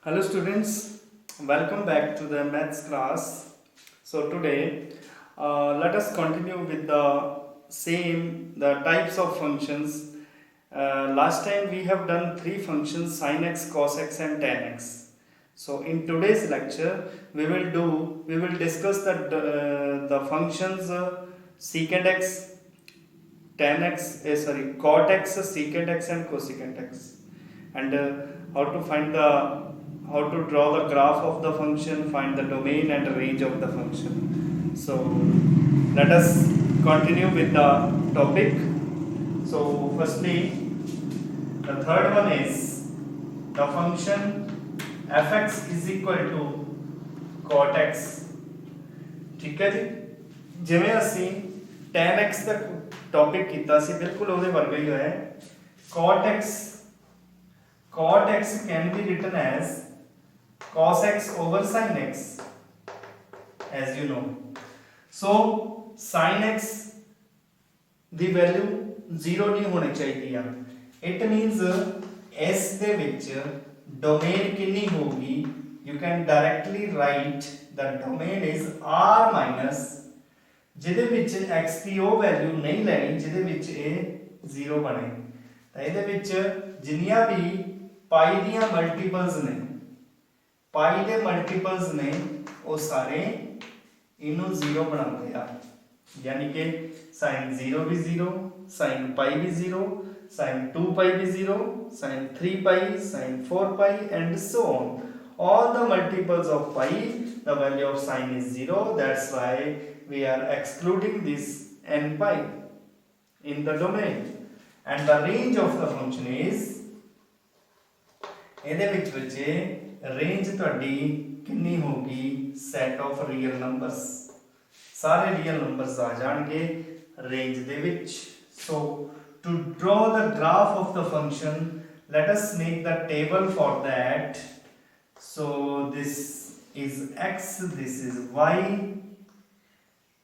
Hello students, welcome back to the maths class. So today let us continue with the types of functions. Last time we have done three functions: sin x, cos x and tan x. So in today's lecture we will discuss the functions secant x, tan x, cot x, secant x and cosecant x, and how to find the how to draw the graph of the function, find the domain and range of the function. So let us continue with the topic. So firstly, the third one is the function fx is equal to cot x. ठीक है जी, ਜਿਵੇਂ ਅਸੀਂ tan x ਦਾ topic ਕੀਤਾ ਸੀ ਬਿਲਕੁਲ ਉਹਦੇ ਵਰਗਾ ਹੀ ਹੋਇਆ ਹੈ. cot x can be written as cos x over sin x, as you know. So sin x the value 0 ਨਹੀਂ ਹੋਣੀ ਚਾਹੀਦੀ ਆ. ਇਟ ਮੀਨਸ ਇਸ ਦੇ ਵਿੱਚ ਡੋਮੇਨ ਕਿੰਨੀ ਹੋਊਗੀ? you can directly write the domain is r minus ਜਿਹਦੇ ਵਿੱਚ x ਦੀ ਉਹ ਵੈਲਿਊ ਨਹੀਂ ਲੈਣੀ ਜਿਹਦੇ ਵਿੱਚ ਇਹ 0 ਬਣੇ. ਤਾਂ ਇਹਦੇ ਵਿੱਚ ਜਿੰਨੀਆਂ ਵੀ ਪਾਈ ਦੀਆਂ ਮਲਟੀਪਲਸ ਨੇ, ਪਾਈ ਦੇ ਮਲਟੀਪਲਸ ਨੇ, ਉਹ ਸਾਰੇ ਇਹਨੂੰ 0 ਬਣਾਉਂਦੇ ਆ. यानी कि sin 0 भी 0, sin pi भी 0, sin 2 pi भी 0, sin 3 pi, sin 4 pi and so on. All the multiples of pi, the value of sin is 0. That's why we are excluding this n pi in the domain. And the range of the function is, ਇਹਦੇ ਵਿੱਚ ਬੱਚੇ range ਤੁਹਾਡੀ ਕਿੰਨੀ ਹੋਗੀ? set of real numbers. ਸਾਰੇ real numbers ਆ ਜਾਣਗੇ range ਦੇ ਵਿੱਚ. ਸੋ to draw the graph of the function, let us make the table for that. So this is x, this is y.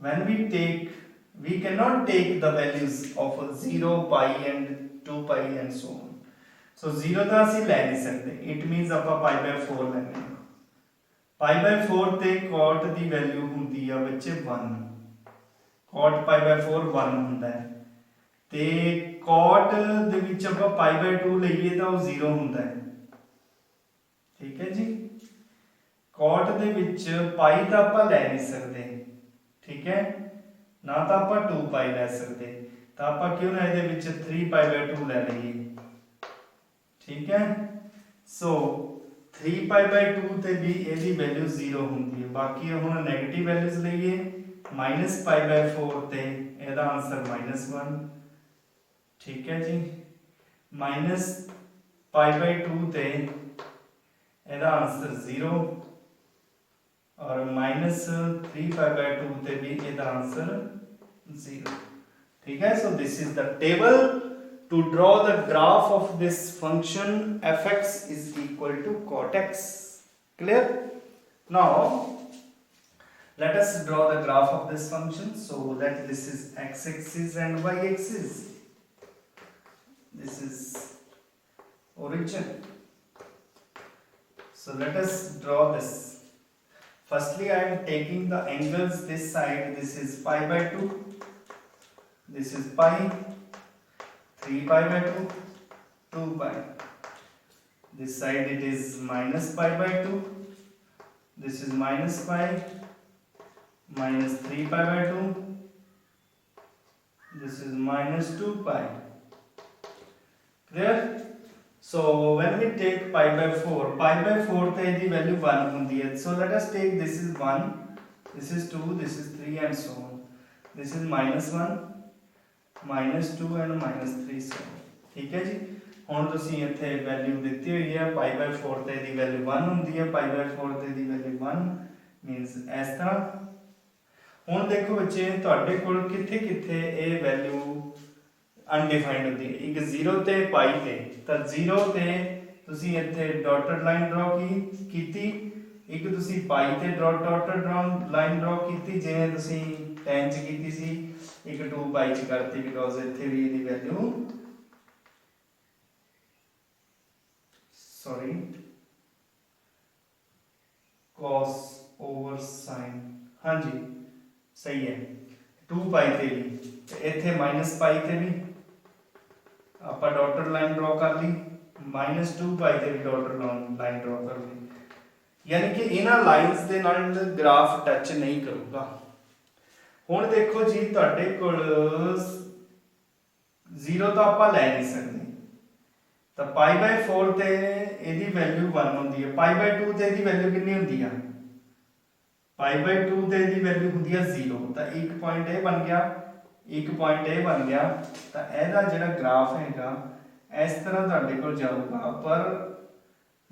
When we cannot take the values of 0, pi and 2 pi and so on. So 0 ਤਾਂ ਅਸੀਂ ਲੈ ਨਹੀਂ ਸਕਦੇ. It means ਆਪਾਂ pi by 4 ਲੈਣੇ ਆ. pi by 4 ਤੇ cot ਦੀ value ਹੁੰਦੀ ਆ ਬੱਚੇ 1. cot pi by 4 1 ਹੁੰਦਾ ਹੈ ਤੇ cot ਦੇ ਵਿੱਚ ਆਪਾਂ pi by 2 ਲਈਏ ਤਾਂ ਉਹ 0 ਹੁੰਦਾ ਹੈ. ਠੀਕ ਹੈ ਜੀ. cot ਦੇ ਵਿੱਚ pi ਤਾਂ ਆਪਾਂ ਲੈ ਨਹੀਂ ਸਕਦੇ, ਠੀਕ ਹੈ ਨਾ, ਤਾਂ ਆਪਾਂ 2 pi ਲੈ ਸਕਦੇ. ਤਾਂ ਆਪਾਂ ਕਿਉਂ ਨਾ ਇਹਦੇ ਵਿੱਚ 3 pi by 2 ਲੈ ਲਈਏ. ਠੀਕ ਹੈ. ਸੋ 3 pi by 2 ਤੇ ਵੀ ਇਹਦੀ ਵੈਲਿਊ 0 ਹੁੰਦੀ ਹੈ. ਬਾਕੀ ਹੁਣ ਨੈਗੇਟਿਵ ਵੈਲਿਊਜ਼ ਲਈਏ, minus pi by 4 ਤੇ ਇਹਦਾ ਆਨਸਰ -1. ਠੀਕ ਹੈ ਜੀ. minus pi by 2 ਤੇ ਇਹਦਾ ਆਨਸਰ 0 ਔਰ -3 pi by 2 ਤੇ ਵੀ ਇਹਦਾ ਆਨਸਰ 0. ਠੀਕ ਹੈ. so this is the table to draw the graph of this function fx is equal to cot x. Clear? Now let us draw the graph of this function. So that this is x-axis and y-axis. This is origin. So let us draw this. Firstly, I am taking the angles this side. This is pi by 2. This is pi. 3 pi by 2, 2 pi. This side it is minus pi by 2. This is minus pi, minus 3 pi by 2. This is minus 2 pi. Clear? So when we take pi by 4 ਤੇ ਇਹਦੀ value 1 ਹੁੰਦੀ ਹੈ. So let us take this is 1, this is 2, this is 3 and so on. This is -1, -2 and -3. so ਠੀਕ ਹੈ ਜੀ. ਹੁਣ ਤੁਸੀਂ ਇੱਥੇ ਵੈਲਿਊ ਦਿੱਤੀ ਹੋਈ ਹੈ. pi by 4 ਤੇ ਇਹਦੀ ਵੈਲਿਊ 1 ਹੁੰਦੀ ਹੈ, pi by 4 ਤੇ ਇਹਦੀ ਵੈਲਿਊ 1 ਮੀਨਸ ਇਸ ਤਰ੍ਹਾਂ. ਹੁਣ ਦੇਖੋ ਬੱਚੇ ਤੁਹਾਡੇ ਕੋਲ ਕਿੱਥੇ ਕਿੱਥੇ ਇਹ ਵੈਲਿਊ ਅਨਡਿਫਾਈਨਡ ਹੁੰਦੀ ਹੈ. ਇੱਕ 0 ਤੇ pi ਤੇ, ਤਾਂ 0 ਤੇ ਤੁਸੀਂ ਇੱਥੇ ਡਾਟਡ ਲਾਈਨ ਡਰਾ ਕੀਤੀ, ਇੱਕ ਤੁਸੀਂ pi ਤੇ ਡਾਟਡ ਲਾਈਨ ਡਰਾ ਕੀਤੀ ਜਿਵੇਂ ਤੁਸੀਂ tan ਚ ਕੀਤੀ ਸੀ, ਇੱਕ 2 pi ਚ ਕਰਤੀ ਬਿਕੋਜ਼ ਇੱਥੇ ਵੀ ਇਹਦੀ ਵੈਲਿਊ cos over sin। हाँ जी सही है 2 पाई ते भी ते इत्थे माइनस पाई ते भी आपां डॉटेड लाइन ड्रॉ कर ली -2 पाई ते भी डॉटेड लाइन ड्रॉ कर ली यानी कि इन्हां लाइनस दे नाल ग्राफ टच नहीं करूगा। हुण देखो जी तुहाडे कोल 0 तो आपां लै नहीं सकदे तो π/4 ते इहदी वैल्यू 1 हुंदी है π/2 ते इहदी वैल्यू कितनी हुंदी है π/2 ते इहदी वैल्यू हुंदी है 0 तो एक पॉइंट ए बन गया एक पॉइंट ए बन गया तो इहदा जिहड़ा ग्राफ हैगा इस तरह तुहाडे कोल जाऊगा पर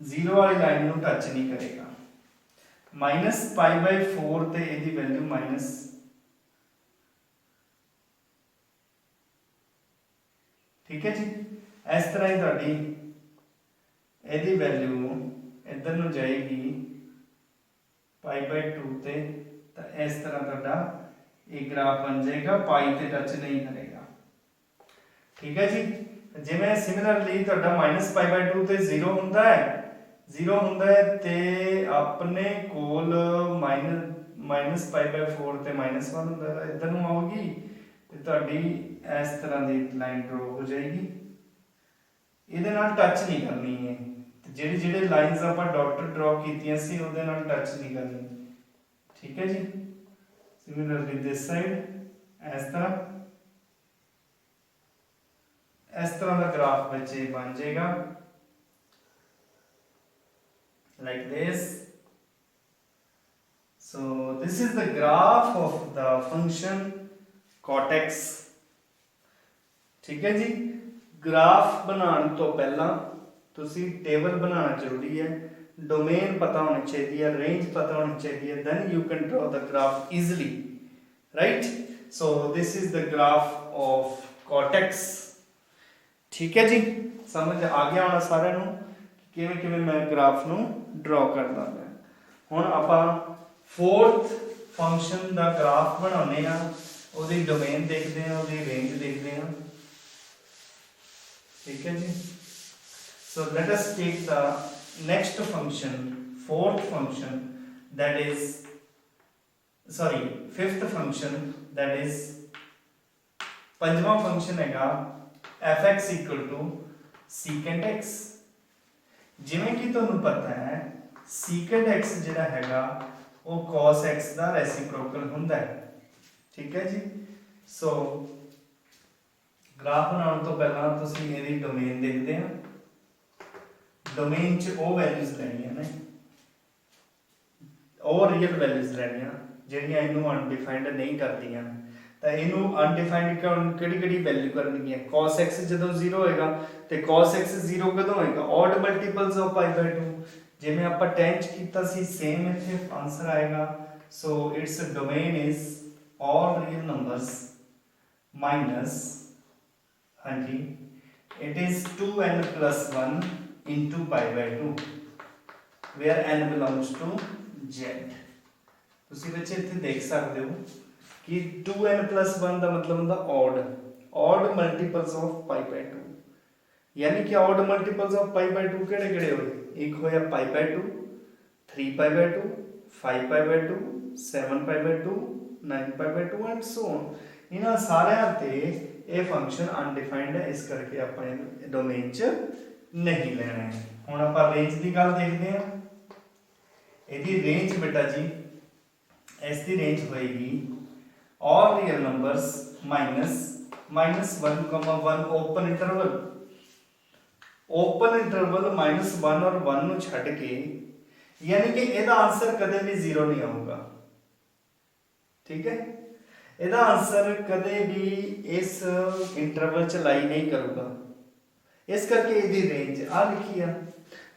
0 वाली लाइन नूं टच नहीं करेगा -π/4 ते इहदी वैल्यू माइनस ठीक है जी इस तरह ही तुहाडी इहदी वैल्यू इधर नूं जाएगी π/2 ते तो इस तरह तुहाडा एक ग्राफ बन जाएगा पाई ते टच नहीं करेगा ठीक है जी। जिवें सिमिलरली तुहाडा -π/2 ते 0 हुंदा है ते अपने कोल -π/4 ते -1 हुंदा है इधर नूं आऊगी ते तुहाडी इस तरह दी लाइन ड्रॉ हो जाएगी ਇਹਦੇ ਨਾਲ ਟੱਚ ਨਹੀਂ ਕਰਨੀ ਹੈ ਤੇ ਜਿਹੜੀ ਜਿਹੜੇ ਲਾਈਨਸ ਆਪਾਂ ਡਾਟਡ ਡਰਾ ਕੀਤੀਆਂ ਸੀ ਉਹਦੇ ਨਾਲ ਟੱਚ ਨਹੀਂ ਕਰਨੀ ਠੀਕ ਹੈ ਜੀ। ਸਿਮਿਲਰਲੀ ਦਿਸ ਸਾਈਡ ਇਸ ਤਰ੍ਹਾਂ ਦਾ ਗ੍ਰਾਫ ਵਿੱਚ ਇਹ ਬਣ ਜਾਏਗਾ like this। so this is the graph of the function cot x ठीक है जी। ग्राफ बनाने तो पहला तुसी टेबल बनाना जरूरी है डोमेन पता होनी चाहिए रेंज पता होनी चाहिए then you can draw the graph easily right। so this is the graph of cot x ठीक है जी समझ आ गया होना सारे नूं किवें किवें मैं ग्राफ नूं ड्रॉ करदा मैं हुण आपां फोर्थ फंक्शन दा ग्राफ बनाउने आ ओदी डोमेन देखदे आ ओदी रेंज देखदे आ ठीक है जी। so let us take the next function fourth function that is sorry fifth function that is पंजवां function हैगा fx equal to secant x जिवें कि तुहानूं पता है secant x जिहड़ा हैगा वो cos x दा रेसिप्रोकल हुंदा है ठीक है जी। so ग्राफ बनाने तो पहला तुसीं इहदी डोमेन देखदे आ डोमेन च ओ वैल्यूज लैणियां ने ओ रियल वैल्यूज लैणियां ਜਿਹੜੀਆਂ ਇਹਨੂੰ ਅਨਡਿਫਾਈਨਡ ਨਹੀਂ ਕਰਦੀਆਂ ਤਾਂ ਇਹਨੂੰ ਅਨਡਿਫਾਈਨਡ ਕਿਹੜੀ ਵੈਲਿਊ ਕਰਨੀ ਹੈ cos x ਜਦੋਂ 0 ਹੋਏਗਾ ਤੇ cos x 0 ਕਦੋਂ ਹੋਏਗਾ odd multiples of π/2 ਜਿਵੇਂ ਆਪਾਂ 10 ਚ ਕੀਤਾ ਸੀ ਸੇਮ ਇੱਥੇ ਆਨਸਰ ਆਏਗਾ। so its domain is all real numbers minus हाँ जी it is 2n plus 1 into π/2 where n belongs to z। ਤੁਸੀਂ ਬੱਚੇ ਇੱਥੇ ਦੇਖ ਸਕਦੇ ਹੋ कि 2n plus 1 ਦਾ ਮਤਲਬ ਹੁੰਦਾ odd multiples of π/2 यानी कि odd multiples of π/2 ਕਿਹੜੇ ਹੋਏ ਇੱਕ ਹੋਇਆ π/2 3π/2 5π/2 7π/2 9π/2 and so on। ਇਹਨਾਂ ਸਾਰਿਆਂ ਤੇ ਇਹ ਫੰਕਸ਼ਨ ਅਨਡਿਫਾਈਨਡ ਹੈ ਇਸ ਕਰਕੇ ਆਪਾਂ ਇਹ ਡੋਮੇਨ ਚ ਨਹੀਂ ਲੈਣਾ ਹੈ। ਹੁਣ ਆਪਾਂ ਰੇਂਜ ਦੀ ਗੱਲ ਦੇਖਦੇ ਹਾਂ ਇਹਦੀ ਰੇਂਜ ਬੇਟਾ ਜੀ ਇਸ ਦੀ ਰੇਂਜ ਹੋਏਗੀ all real numbers minus -1, 1 open interval -1 और 1 ਨੂੰ ਛੱਡ ਕੇ यानी कि ਇਹਦਾ ਆਨਸਰ ਕਦੇ ਵੀ 0 ਨਹੀਂ ਆਊਗਾ ਠੀਕ ਹੈ। ਇਹਦਾ ਆਨਸਰ ਕਦੇ ਵੀ ਇਸ ਇੰਟਰਵਲ ਚ ਲਾਈ ਨਹੀਂ ਕਰੂਗਾ ਇਸ ਕਰਕੇ ਇਹਦੀ ਰੇਂਜ ਆ ਲਿਖੀ ਆ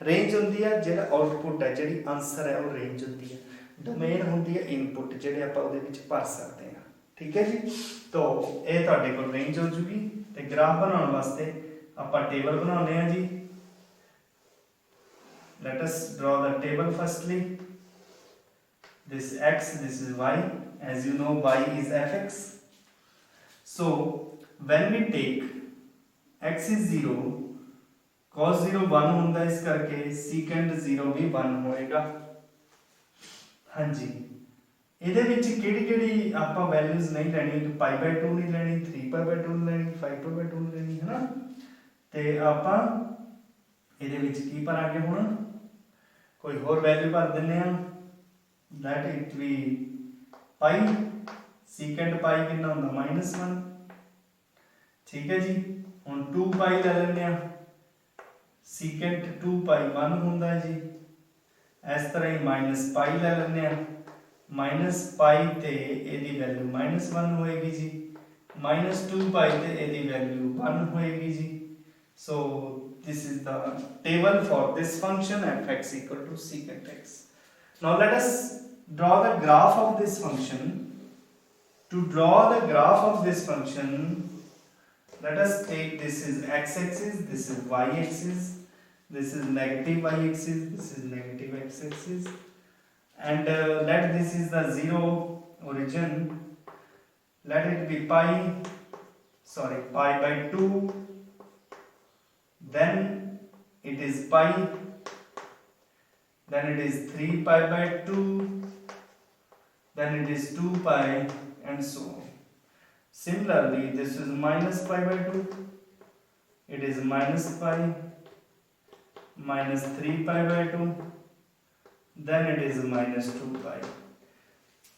ਰੇਂਜ ਹੁੰਦੀ ਆ ਜਿਹੜਾ ਆਉਟਪੁੱਟ ਹੈ ਜਿਹੜੀ ਆਨਸਰ ਹੈ ਉਹ ਰੇਂਜ ਹੁੰਦੀ ਹੈ ਡੋਮੇਨ ਹੁੰਦੀ ਹੈ ਇਨਪੁੱਟ ਜਿਹੜੇ ਆਪਾਂ ਉਹਦੇ ਵਿੱਚ ਭਰ ਸਕਦੇ ਹਾਂ ਠੀਕ ਹੈ ਜੀ। तो ਇਹ ਤੁਹਾਡੇ ਕੋਲ ਰੇਂਜ ਹੋ ਜੂਗੀ ਤੇ ਗ੍ਰਾਫ ਬਣਾਉਣ ਵਾਸਤੇ ਆਪਾਂ ਟੇਬਲ ਬਣਾਉਂਦੇ ਆ ਜੀ। let us draw the table firstly this x this is y as you know y is fx। so when we take x is 0 cos 0 1 ਹੁੰਦਾ ਇਸ ਕਰਕੇ secant 0 भी 1 ਹੋਏਗਾ हाँ जी, ਇਹਦੇ ਵਿੱਚ ਕਿਹੜੀ ਆਪਾਂ ਵੈਲਿਊਜ਼ ਨਹੀਂ ਲੈਣੀ, ਕਿ π/2 ਨਹੀਂ ਲੈਣੀ, 3π/2 ਨਹੀਂ ਲੈਣੀ, 5π/2 ਨਹੀਂ ਲੈਣੀ, ਹੈ ਨਾ। ਤੇ ਆਪਾਂ ਇਹਦੇ ਵਿੱਚ ਕੀ ਭਰਾਂਗੇ ਹੁਣ, ਕੋਈ ਹੋਰ ਵੈਲਿਊ ਭਰ ਦਿੰਨੇ ਆ, let it we Bhai, secant ਪਾਈ ਕਿੰਨਾ ਹੁੰਦਾ -1, ਠੀਕ ਹੈ ਜੀ। ਹੁਣ 2π ਲੈ ਲੈਂਦੇ ਆ, ਸੀਕੈਂਟ 2π 1 ਹੁੰਦਾ ਹੈ ਜੀ। ਇਸ ਤਰ੍ਹਾਂ ਹੀ -π ਲੈ ਲੈਂਦੇ ਆ, -π ਤੇ ਇਹਦੀ ਵੈਲਿਊ -1 ਹੋਏਗੀ ਜੀ, -2π ਤੇ ਇਹਦੀ ਵੈਲਿਊ 1 ਹੋਏਗੀ ਜੀ। ਸੋ this is the table for this function f(x) equal to secant x. Now let us draw the graph of this function. To draw the graph of this function, let us take, this is x-axis, this is y-axis, this is negative y-axis, this is negative x-axis, and let this is the 0 origin, let it be π/2, then it is pi, then it is 3π/2, then it is 2π, and so on. Similarly, this is -π/2, it is -π, -3π/2, then it is -2π,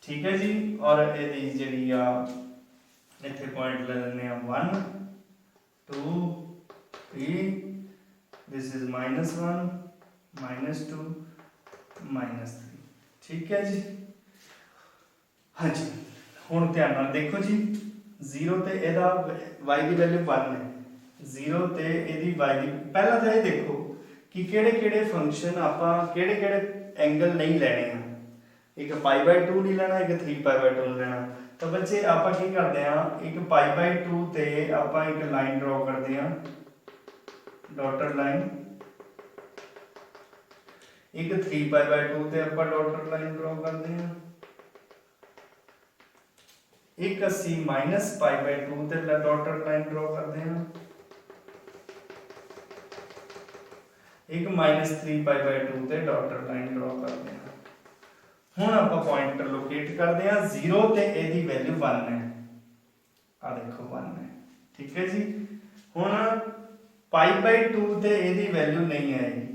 ठीक है जी। और ਇਹਦੀ ਜਿਹੜੀ ਆ ਇੱਥੇ point ਲੈ ਲੈਂਦੇ ਆ 1 2 3, this is -1 -2 -3, ठीक है जी। हाँ जी, ਹੁਣ ਧਿਆਨ ਨਾਲ ਦੇਖੋ ਜੀ, 0 ਤੇ ਇਹਦਾ y ਦੀ ਵੈਲਿਊ 1 ਹੈ, 0 ਤੇ ਇਹਦੀ y ਦੀ, ਪਹਿਲਾਂ ਤਾਂ ਇਹ ਦੇਖੋ ਕਿ ਕਿਹੜੇ ਫੰਕਸ਼ਨ ਆਪਾਂ ਕਿਹੜੇ ਐਂਗਲ ਨਹੀਂ ਲੈਣੇ ਆ, ਇੱਕ π/2 ਨਹੀਂ ਲੈਣਾ, ਇੱਕ 3π/2 ਨਹੀਂ ਲੈਣਾ। ਤਾਂ ਬੱਚੇ ਆਪਾਂ ਕੀ ਕਰਦੇ ਆ, ਇੱਕ π/2 ਤੇ ਆਪਾਂ ਇੱਕ ਲਾਈਨ ਡਰਾ ਕਰਦੇ ਆ, ਡਾਟਡ ਲਾਈਨ, ਇੱਕ 3π/2 ਤੇ ਆਪਾਂ ਡਾਟਡ ਲਾਈਨ ਡਰਾ ਕਰਦੇ ਆ, ਇੱਕ ਅਸੀਂ -π/2 ਤੇ ਡਾਟਡ ਲਾਈਨ ਡਰਾ ਕਰਦੇ ਆ, ਇੱਕ -3π/2 ਤੇ ਡਾਟਡ ਲਾਈਨ ਡਰਾ ਕਰਦੇ ਆ। ਹੁਣ ਆਪਾਂ ਪੁਆਇੰਟਰ ਲੋਕੇਟ ਕਰਦੇ ਆ, 0 ਤੇ ਇਹਦੀ ਵੈਲਿਊ 1 ਹੈ, ਆ ਦੇਖੋ 1 ਹੈ, ਠੀਕ ਹੈ ਜੀ। ਹੁਣ π/2 ਤੇ ਇਹਦੀ ਵੈਲਿਊ ਨਹੀਂ ਆਏਗੀ,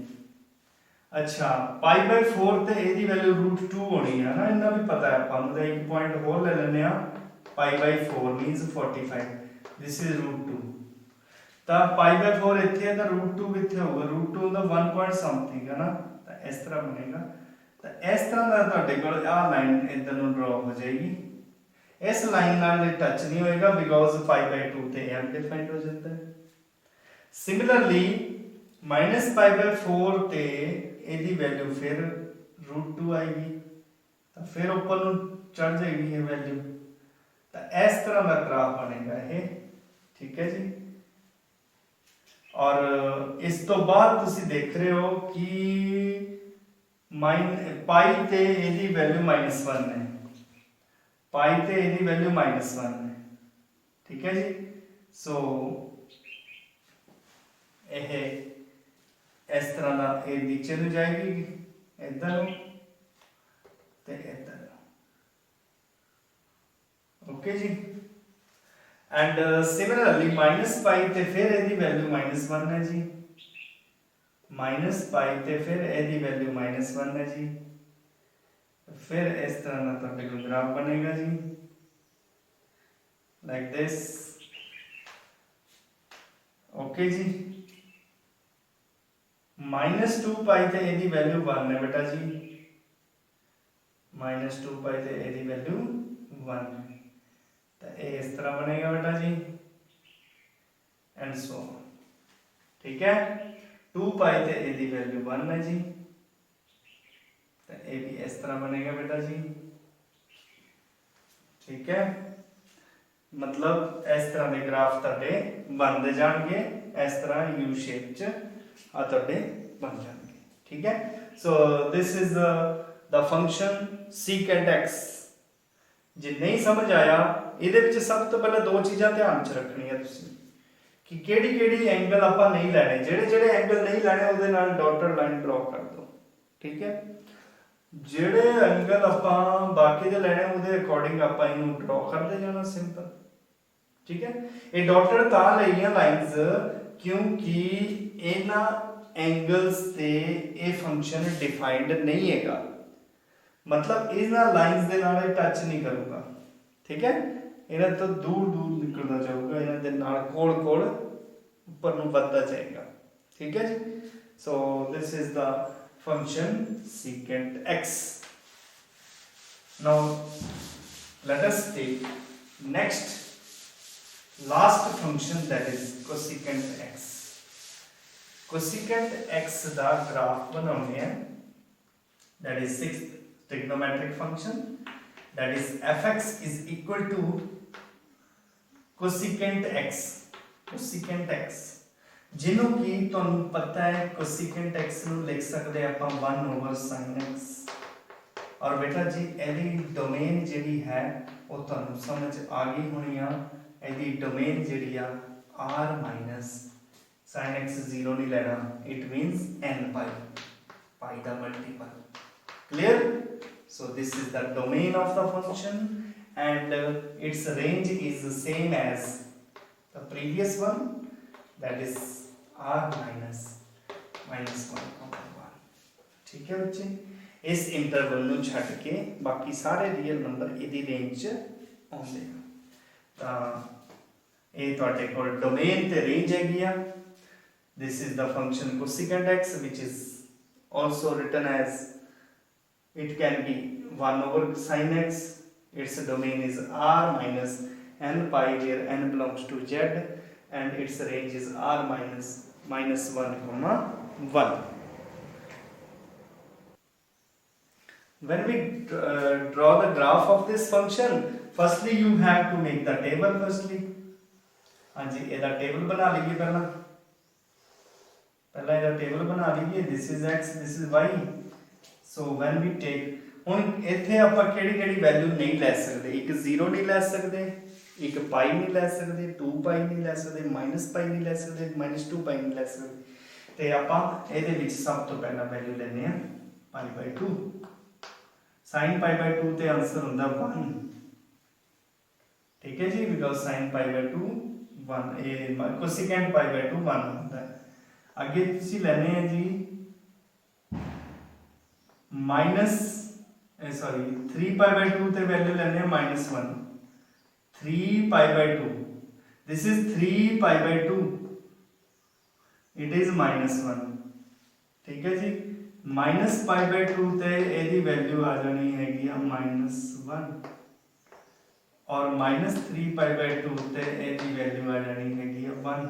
ਅੱਛਾ π/4 ਤੇ ਇਹਦੀ ਵੈਲਿਊ √2 ਹੋਣੀ ਹੈ ਨਾ, ਇਹਨਾਂ ਵੀ ਪਤਾ ਹੈ ਆਪਾਂ ਨੂੰ। ਤਾਂ ਇੱਕ ਪੁਆਇੰਟ ਹੋਰ ਲੈ ਲੈਂਦੇ ਆ, π/4 means 45, this is √2, ਤਾਂ π/4 ਇੱਥੇ ਹੈ ਤਾਂ √2 ਕਿੱਥੇ ਹੋਊਗਾ, √2 ਹੁੰਦਾ 1 point something ਹੈ ਨਾ, ਤਾਂ ਇਸ ਤਰ੍ਹਾਂ ਬਣੇਗਾ। ਤਾਂ ਇਸ ਤਰ੍ਹਾਂ ਦਾ ਤੁਹਾਡੇ ਕੋਲ ਆਹ ਲਾਈਨ ਇੱਧਰ ਨੂੰ ਡਰਾ ਹੋ ਜਾਏਗੀ, ਇਸ ਲਾਈਨ ਨਾਲ ਇਹ ਟੱਚ ਨਹੀਂ ਹੋਏਗਾ ਬਿਕੋਜ਼ π/2 ਤੇ ਇਹ ਅਨਡਿਫਾਈਨਡ ਹੋ ਜਾਂਦਾ ਹੈ। ਸਿਮਿਲਰਲੀ -π/4 ਤੇ ਇਹਦੀ ਵੈਲਿਊ ਫਿਰ √2 ਆਏਗੀ, ਤਾਂ ਫਿਰ ਉੱਪਰ ਨੂੰ ਚੜ ਜਾਏਗੀ ਇਹ ਵੈਲਿਊ। ਤਾਂ ਇਸ ਤਰ੍ਹਾਂ ਦਾ ਗ੍ਰਾਫ ਬਣੇਗਾ ਇਹ, ਠੀਕ ਹੈ ਜੀ। ਔਰ ਇਸ ਤੋਂ ਬਾਅਦ ਤੁਸੀਂ ਦੇਖ ਰਹੇ ਹੋ ਕਿ π ਤੇ ਇਹਦੀ ਵੈਲਿਊ -1 ਹੈ, π ਤੇ ਇਹਦੀ ਵੈਲਿਊ -1 ਹੈ, ਠੀਕ ਹੈ ਜੀ। ਸੋ ਇਹ ਇਸ ਤਰ੍ਹਾਂ ਦਾ ਇਹ ਨੀਚੇ ਨੂੰ ਜਾਏਗੀ, ਇੱਧਰ ਨੂੰ ਤੇ ਇੱਧਰ ਨੂੰ, ਓਕੇ ਜੀ। ਐਂਡ ਸਿਮਿਲਰਲੀ -π ਤੇ ਫਿਰ ਇਹਦੀ ਵੈਲਿਊ -1 ਹੈ ਜੀ, -π ਤੇ ਫਿਰ ਇਹਦੀ ਵੈਲਿਊ -1 ਹੈ ਜੀ। ਫਿਰ ਇਸ ਤਰ੍ਹਾਂ ਦਾ ਤੁਹਾਡੇ ਕੋਲ ਗ੍ਰਾਫ ਬਣੇਗਾ ਜੀ, ਲਾਈਕ ਦਿਸ, ਓਕੇ ਜੀ। -2π ਤੇ ਇਹਦੀ ਵੈਲਿਊ 1 ਹੈ ਬੇਟਾ ਜੀ, -2π ਤੇ ਇਹਦੀ ਵੈਲਿਊ 1 ਹੈ, ਤਾਂ ਇਹ ਇਸ ਤਰ੍ਹਾਂ ਬਣੇਗਾ ਬੇਟਾ ਜੀ, ਐਂਡ ਸੋ, ਠੀਕ ਹੈ। 2π ਤੇ ਇਹਦੀ ਵੈਲਿਊ 1 ਹੈ ਜੀ, ਤਾਂ ਇਹ ਵੀ ਇਸ ਤਰ੍ਹਾਂ ਬਣੇਗਾ ਬੇਟਾ ਜੀ, ਠੀਕ ਹੈ। ਮਤਲਬ ਇਸ ਤਰ੍ਹਾਂ ਦੇ ਗ੍ਰਾਫ ਤੁਹਾਡੇ ਬਣਦੇ ਜਾਣਗੇ, ਇਸ ਤਰ੍ਹਾਂ ਯੂ ਸ਼ੇਪ ਚ ਆ ਤੁਹਾਡੇ ਬਣ ਜਾਣਗੇ, ਠੀਕ ਹੈ। So this is the function secant x। ਜੇ ਨਹੀਂ ਸਮਝ ਆਇਆ, ਇਹਦੇ ਵਿੱਚ ਸਭ ਤੋਂ ਪਹਿਲਾਂ ਦੋ ਚੀਜ਼ਾਂ ਧਿਆਨ ਚ ਰੱਖਣੀਆਂ ਤੁਸੀਂ, ਕਿ ਕਿਹੜੀ ਐਂਗਲ ਆਪਾਂ ਨਹੀਂ ਲੈਣੇ, ਜਿਹੜੇ ਐਂਗਲ ਨਹੀਂ ਲੈਣੇ ਉਹਦੇ ਨਾਲ ਡਾਟਡ ਲਾਈਨ ਡਰਾ ਕਰ ਦਿਓ, ਠੀਕ ਹੈ। ਜਿਹੜੇ ਐਂਗਲ ਆਪਾਂ ਬਾਕੀ ਦੇ ਲੈਣੇ ਉਹਦੇ ਅਕੋਰਡਿੰਗ ਆਪਾਂ ਇਹਨੂੰ ਡਰਾ ਕਰਦੇ ਜਾਣਾ ਸਿੰਪਲ। ਠੀਕ ਹੈ, ਇਹ ਡਾਟਡ ਤਾਂ ਲਈਆਂ ਲਾਈਨਸ ਕਿਉਂਕਿ ਇਹਨਾਂ ਐਂਗਲਸ ਤੇ ਇਹ ਫੰਕਸ਼ਨ ਡਿਫਾਈਨਡ ਨਹੀਂ ਹੈਗਾ, मतलब ਇਹਨਾਂ ਲਾਈਨਸ ਦੇ ਨਾਲ ਇਹ ਟੱਚ ਨਹੀਂ ਕਰੂਗਾ। ਠੀਕ ਹੈ, ਇਹਨਾਂ ਤੋਂ ਦੂਰ ਦੂਰ ਨਿਕਲਦਾ ਜਾਊਗਾ, ਇਹਨਾਂ ਦੇ ਨਾਲ ਕੋਲ ਕੋਲ ਉੱਪਰ ਨੂੰ ਵੱਧਦਾ ਜਾਏਗਾ। ਠੀਕ ਹੈ ਜੀ, so this is the function secant x. Now let us take next last function, that is cosecant x. Cosecant x the graph ਬਣਾਉਂਦੇ ਆ, that is sixth trigonometric function, that is fx is equal to cosecant x. Cosecant x ਜਿਹਨੂੰ ਕਿ ਤੁਹਾਨੂੰ ਪਤਾ ਹੈ cosecant x ਨੂੰ ਲਿਖ ਸਕਦੇ ਆਪਾਂ 1/sin x। ਔਰ ਬੇਟਾ ਜੀ ਇਹਦੀ ਡੋਮੇਨ ਜਿਹੜੀ ਹੈ ਉਹ ਤੁਹਾਨੂੰ ਸਮਝ ਆ ਗਈ ਹੋਣੀ ਆ, ਇਹਦੀ ਡੋਮੇਨ ਜਿਹੜੀ ਆ r sin x 0 ਨਹੀਂ ਲੈਣਾ, it means n pi the multiple. clear? So this is the domain of the function and its range is the same as the previous one, that is r minus 1/1। ठीक है बच्चे, इस interval ਨੂੰ ਛੱਡ ਕੇ ਬਾਕੀ ਸਾਰੇ ਰੀਅਲ ਨੰਬਰ ਇਹਦੀ range 'ਚ ਆਉਂਦੇ ਆ। ਤਾਂ ਇਹ ਤੁਹਾਡੇ ਕੋਲ ਡੋਮੇਨ ਤੇ ਰੇਂਜ ਹੈਗੀ ਆ। this is the function cosecant x, which is also written as, it can be 1/sin x, its domain is r minus n pi where n belongs to z and its range is r minus 1, 1. When we draw the graph of this function, firstly you have to make the table firstly। हाँ जी, ਇਹਦਾ table ਬਣਾ ਲਈਏ ਪਹਿਲਾਂ ਇਹਦਾ table ਬਣਾ ਲਈਏ। this is x, this is y। so when we take, ਹੁਣ ਇੱਥੇ ਆਪਾਂ ਕਿਹੜੀ ਵੈਲਿਊ ਨਹੀਂ ਲੈ ਸਕਦੇ, ਇੱਕ 0 ਨਹੀਂ ਲੈ ਸਕਦੇ, ਇੱਕ ਪਾਈ ਨਹੀਂ ਲੈ ਸਕਦੇ, 2 ਪਾਈ ਨਹੀਂ ਲੈ ਸਕਦੇ, ਮਾਈਨਸ ਪਾਈ ਨਹੀਂ ਲੈ ਸਕਦੇ, -2 ਪਾਈ ਨਹੀਂ ਲੈ ਸਕਦੇ। ਤੇ ਆਪਾਂ ਇਹਦੇ ਵਿੱਚ ਸਭ ਤੋਂ ਪਹਿਲਾਂ ਵੈਲਿਊ ਲੈਣੇ ਆ π/2। sin π/2 ਤੇ ਆਨਸਰ ਹੁੰਦਾ 1। ਠੀਕ ਹੈ ਜੀ, ਬਿਕਾਜ਼ sin π/2 1, ਇਹ cosecant π/2 1 ਹੁੰਦਾ ਹੈ। ਅੱਗੇ ਤੁਸੀਂ ਲੈਣੇ ਆ ਜੀ3 π/2 ਤੇ ਵੈਲਿਊ ਲੈਣੇ ਆ -1। 3 π/2, this is 3 π/2, it is -1। ठीक है जी, -π/2 ਤੇ ਇਹਦੀ ਵੈਲਿਊ ਆ ਜਾਣੀ ਹੈਗੀ ਆ -1 ਔਰ -3 π/2 ਤੇ ਇਹਦੀ ਵੈਲਿਊ ਆ ਜਾਣੀ ਹੈਗੀ ਆ 1।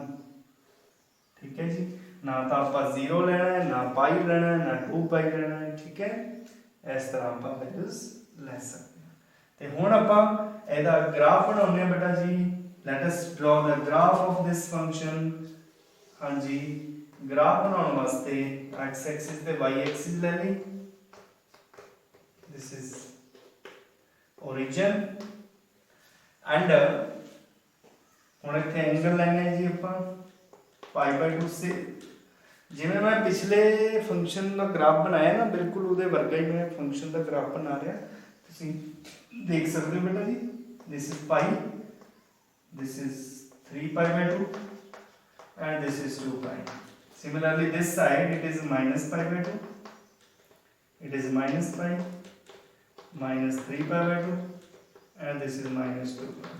ਠੀਕ ਹੈ ਜੀ, ਨਾ ਤਾਂ ਆਪਾਂ 0 ਲੈਣਾ ਹੈ, ਨਾ ਪਾਈ ਲੈਣਾ ਹੈ, ਨਾ 2 ਪਾਈ ਲੈਣਾ ਹੈ। ਠੀਕ ਹੈ, ਇਸ ਤਰ੍ਹਾਂ ਆਪਾਂ ਵੈਲਿਊਜ਼ ਲੈ ਸਕਦੇ ਹਾਂ। ਤੇ ਹੁਣ ਆਪਾਂ ਇਹਦਾ ਗ੍ਰਾਫ ਬਣਾਉਂਦੇ ਆ ਬੇਟਾ ਜੀ। ਲੈਟ ਅਸ ਡਰਾ ਦਾ ਗ੍ਰਾਫ ਆਫ ਦਿਸ ਫੰਕਸ਼ਨ। ਹਾਂਜੀ, ਗ੍ਰਾਫ ਬਣਾਉਣ ਵਾਸਤੇ x ਐਕਸਿਸ ਤੇ y ਐਕਸਿਸ ਲੈ ਲਈ। this is origin and ਹੁਣ ਇੱਥੇ ਐਂਗਲ ਲੈਣੇ ਜੀ ਆਪਾਂ π/2 ਸੇ। ਜਿਵੇਂ ਮੈਂ ਪਿਛਲੇ ਫੰਕਸ਼ਨ ਦਾ ਗ੍ਰਾਫ ਬਣਾਇਆ ਨਾ, ਬਿਲਕੁਲ ਉਹਦੇ ਵਰਗਾ ਹੀ ਮੈਂ ਫੰਕਸ਼ਨ ਦਾ ਗ੍ਰਾਫ ਬਣਾ ਰਿਹਾ, ਤੁਸੀਂ ਦੇਖ ਸਕਦੇ ਹੋ ਬੇਟਾ ਜੀ। this is pi, this is 3 π/2 and this is 2 pi। similarly this side it is -π/2, it is -pi, -3 π/2 and this is -2 pi।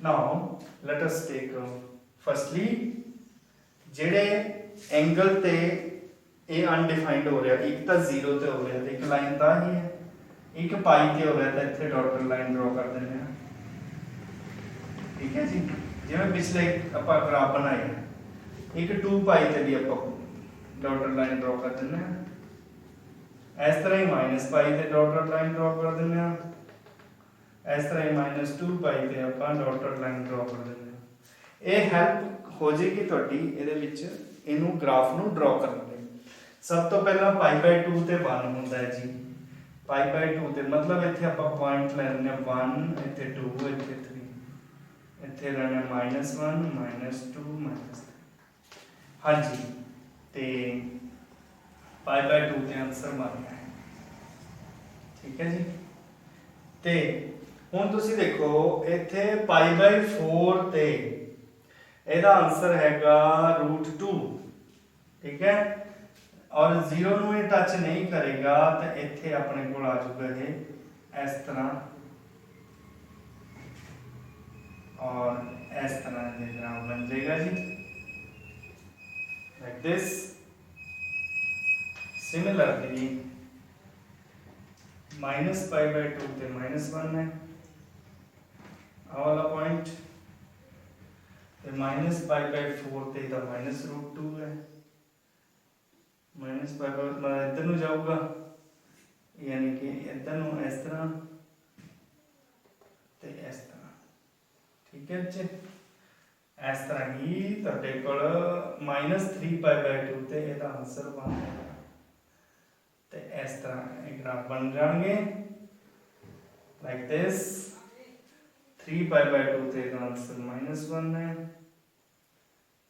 now let us take firstly ਜਿਹੜੇ ਐਂਗਲ ਤੇ ਇਹ ਅਨਡਿਫਾਈਨਡ ਹੋ ਰਿਹਾ, ਇੱਕ ਤਾਂ 0 ਤੇ ਹੋ ਰਿਹਾ ਤੇ ਇੱਕ ਲਾਈਨ ਤਾਂ ਹੀ ਹੈ, ਇੱਕ ਪਾਈ ਤੇ ਹੋ ਰਿਹਾ ਤਾਂ ਇੱਥੇ ਡਾਟਡ ਲਾਈਨ ਡਰਾ ਕਰ ਦਿੰਦੇ ਆ। ਠੀਕ ਹੈ ਜੀ, ਜਿਵੇਂ ਪਿਛਲੇ ਆਪਾਂ ਗ੍ਰਾਫ ਬਣਾਇਆ, ਇੱਕ 2 ਪਾਈ ਤੇ ਵੀ ਆਪਾਂ ਡਾਟਡ ਲਾਈਨ ਡਰਾ ਕਰ ਦਿੰਦੇ ਆ। ਇਸ ਤਰ੍ਹਾਂ ਹੀ -π ਤੇ ਡਾਟਡ ਲਾਈਨ ਡਰਾ ਕਰ ਦਿੰਦੇ ਆ। ਇਸ ਤਰ੍ਹਾਂ ਹੀ -2 ਪਾਈ ਤੇ ਆਪਾਂ ਡਾਟਡ ਲਾਈਨ ਡਰਾ ਕਰ ਦਿੰਦੇ ਆ। ਇਹ ਹੈਲਪ ਹੋ ਜਾਏਗੀ ਤੁਹਾਡੀ ਇਹਦੇ ਵਿੱਚ ਇਹਨੂੰ ਗ੍ਰਾਫ ਨੂੰ ਡਰਾ ਕਰਨ ਲਈ। ਸਭ ਤੋਂ ਪਹਿਲਾਂ π/2 ਤੇ 1 ਹੁੰਦਾ ਹੈ ਜੀ। π/2 ਤੇ ਮਤਲਬ ਇੱਥੇ ਆਪਾਂ ਪੁਆਇੰਟ ਲੈ ਲੈਣੇ 1, ਇੱਥੇ 2, ਇੱਥੇ 3, ਇੱਥੇ ਲੈਣਾ -1, -2, -3। ਹਾਂਜੀ, ਤੇ π/2 ਤੇ ਆਨਸਰ ਬਣ ਗਿਆ ਹੈ। ठीक है जी। ਤੇ ਹੁਣ ਤੁਸੀਂ ਦੇਖੋ ਇੱਥੇ π/4 ਤੇ ਇਹਦਾ ਆਨਸਰ ਹੈਗਾ √2, ਠੀਕ ਹੈ। और 0 ਨੂੰ ਇਹ ਟੱਚ ਨਹੀਂ ਕਰੇਗਾ ਤਾਂ ਇੱਥੇ ਆਪਣੇ ਕੋਲ ਆ ਜਾਊਗਾ ਇਹ ਇਸ ਤਰ੍ਹਾਂ और इस तरह ये ग्राफ बन जाएगा जी, लाइक दिस। सिमिलरली -π/2 ते -1 है आ वाला पॉइंट, -π/4 ते दा -√2 है, -π/4 मतलब इधर ਨੂੰ जाऊगा, यानी कि इधर ਨੂੰ इस तरह ते इस तरह, ठीक है बच्चे। इस तरह ही ਤੁਹਾਡੇ ਕੋਲ -3π/2 ਤੇ ਇਹਦਾ ਆਨਸਰ ਬਣ ਜਾਏਗਾ ਤੇ ਇਸ ਤਰ੍ਹਾਂ ਇਹ ਗ੍ਰਾਫ ਬਣ ਜਾਣਗੇ ਲਾਈਕ ਦਿਸ। 3π/2 ਤੇ ਇਹਦਾ ਆਨਸਰ -1 ਹੈ,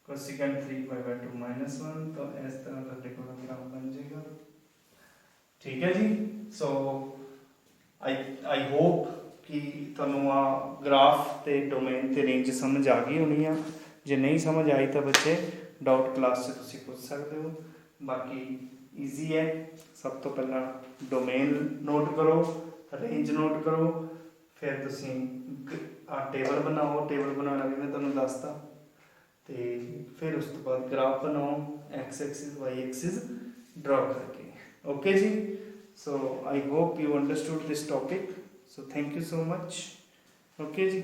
ਕੋਸਿਕੈਂਟ 3π/2 -1, तो इस तरह ਤੁਹਾਡੇ ਕੋਲ ਗ੍ਰਾਫ ਬਣ ਜਾਏਗਾ, ठीक है जी। सो आई होप कि ਤੁਹਾਨੂੰ ਆ ਗ੍ਰਾਫ ਤੇ ਡੋਮੇਨ ਤੇ ਰੇਂਜ ਸਮਝ ਆ ਗਈ ਹੋਣੀ ਆ। ਜੇ ਨਹੀਂ ਸਮਝ ਆਈ ਤਾਂ ਬੱਚੇ ਡਾਊਟ ਕਲਾਸ 'ਚ ਤੁਸੀਂ ਪੁੱਛ ਸਕਦੇ ਹੋ। ਬਾਕੀ ਈਜ਼ੀ ਹੈ। ਸਭ ਤੋਂ ਪਹਿਲਾਂ ਡੋਮੇਨ ਨੋਟ ਕਰੋ, ਰੇਂਜ ਨੋਟ ਕਰੋ, ਫਿਰ ਤੁਸੀਂ ਆ ਟੇਬਲ ਬਣਾਓ। ਟੇਬਲ ਬਣਾਉਣਾ ਵੀ ਮੈਂ ਤੁਹਾਨੂੰ ਦੱਸਤਾ, ਤੇ ਫਿਰ ਉਸ ਤੋਂ ਬਾਅਦ ਗ੍ਰਾਫ ਬਣਾਓ x axis y axis draw करके। ओके जी। So I hope you understood this topic. So thank you so much. Okay ji.